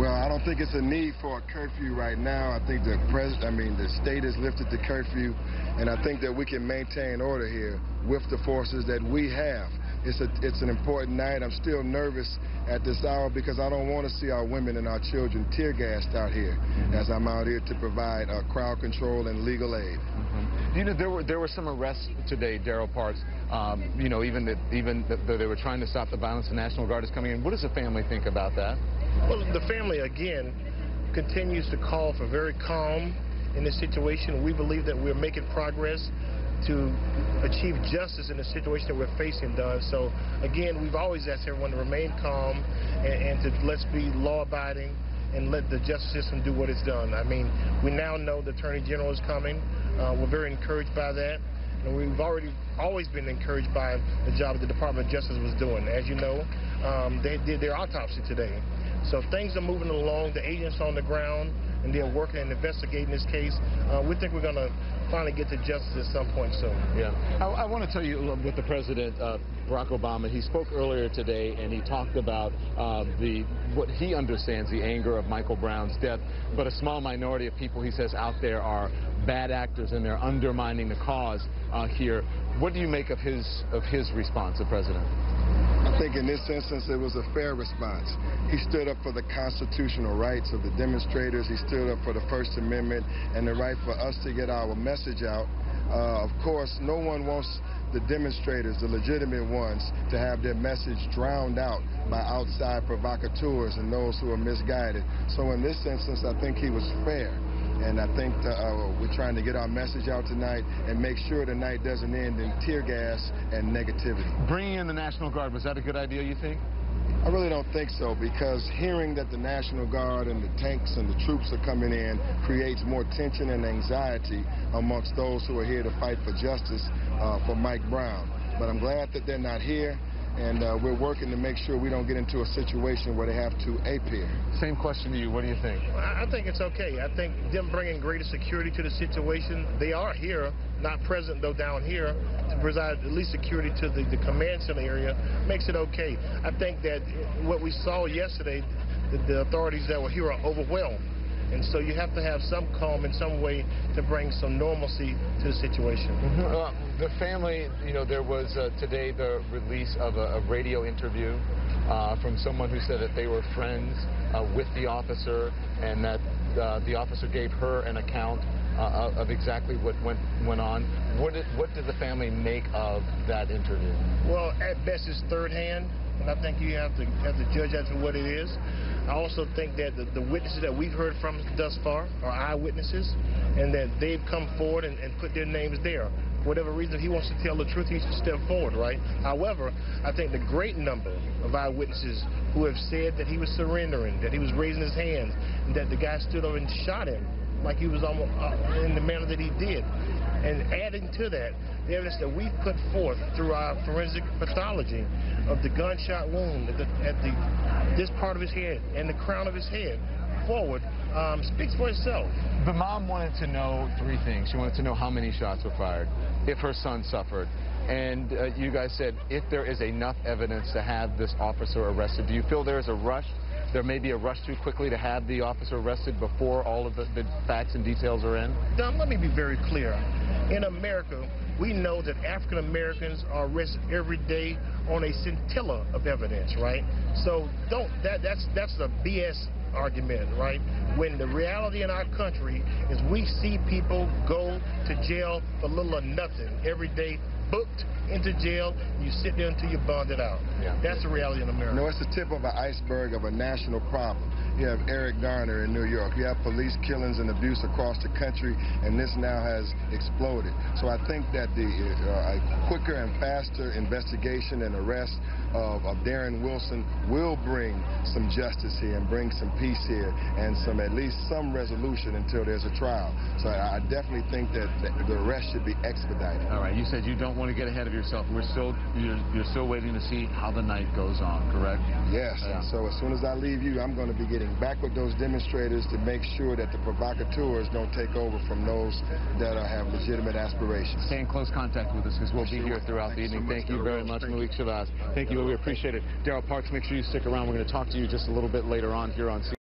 Well, I don't think it's a need for a curfew right now. I think the state has lifted the curfew, and I think that we can maintain order here with the forces that we have. It's an important night. I'm still nervous at this hour because I don't want to see our women and our children tear gassed out here as I'm out here to provide crowd control and legal aid. You know, there were some arrests today, Darrell Parks. You know, even though they were trying to stop the violence, the National Guard is coming in. What does the family think about that? Well, the family, again, continues to call for very calm in this situation. We believe that we're making progress to achieve justice in the situation that we're facing, Don. So, again, we've always asked everyone to remain calm and to let's be law-abiding and let the justice system do what it's done. I mean, we now know the Attorney General is coming. We're very encouraged by that. And we've always been encouraged by the job that the Department of Justice was doing. As you know, they did their autopsy today. So things are moving along. The agents on the ground, and they're working and investigating this case. We think we're going to finally get to justice at some point soon. Yeah. I want to tell you with the President, Barack Obama, he spoke earlier today, and he talked about what he understands the anger of Michael Brown's death, but a small minority of people, he says, out there are bad actors, and they're undermining the cause here. What do you make of his response, the President? I think in this instance it was a fair response. He stood up for the constitutional rights of the demonstrators. He stood up for the First Amendment and the right for us to get our message out. Of course, no one wants the demonstrators, the legitimate ones, to have their message drowned out by outside provocateurs and those who are misguided. So in this instance, I think he was fair. And I think we're trying to get our message out tonight and make sure the night doesn't end in tear gas and negativity. Bringing in the National Guard, was that a good idea, you think? I really don't think so, because hearing that the National Guard and the tanks and the troops are coming in creates more tension and anxiety amongst those who are here to fight for justice for Mike Brown. But I'm glad that they're not here. And we're working to make sure we don't get into a situation where they have to appear. Same question to you. What do you think? I think it's okay. I think them bringing greater security to the situation, they are here, not present though down here, to provide at least security to the command center area, makes it okay. I think that what we saw yesterday, the authorities that were here are overwhelmed. And so you have to have some calm in some way to bring some normalcy to the situation. The family, you know, there was today the release of a radio interview from someone who said that they were friends with the officer, and that the officer gave her an account of exactly what went on. What did the family make of that interview? Well, at best it's third hand, and I think you have to judge that for what it is. I also think that the witnesses that we've heard from thus far are eyewitnesses, and that they've come forward and put their names there. For whatever reason, if he wants to tell the truth, he should step forward, right? However, I think the great number of eyewitnesses who have said that he was surrendering, that he was raising his hands, and that the guy stood up and shot him like he was almost in the manner that he did. And adding to that, the evidence that we've put forth through our forensic pathology of the gunshot wound at this part of his head and the crown of his head forward speaks for itself. The mom wanted to know three things. She wanted to know how many shots were fired, if her son suffered, and you guys said if there is enough evidence to have this officer arrested. Do you feel there is a rush? There may be a rush too quickly to have the officer arrested before all of the facts and details are in? Don, let me be very clear. In America, we know that African Americans are arrested every day on a scintilla of evidence, right? So that's a BS argument, right? When the reality in our country is we see people go to jail for little or nothing every day, booked into jail, you sit there until you're bonded out. Yeah. That's the reality in America. No, it's the tip of an iceberg of a national problem. You have Eric Garner in New York. You have police killings and abuse across the country, and this now has exploded. So I think that a quicker and faster investigation and arrest of Darren Wilson will bring some justice here and bring some peace here and at least some resolution until there's a trial. So I definitely think that the arrest should be expedited. All right, you said you don't want to get ahead of yourself. You're still waiting to see how the night goes on, correct? Yes. Yeah. And so as soon as I leave you, I'm going to be getting back with those demonstrators to make sure that the provocateurs don't take over from those that have legitimate aspirations. Stay in close contact with us because we'll be here throughout the evening. Thank you very much, Malik Shabazz. Thank you. We appreciate it. Darrell Parks, make sure you stick around. We're going to talk to you just a little bit later on here on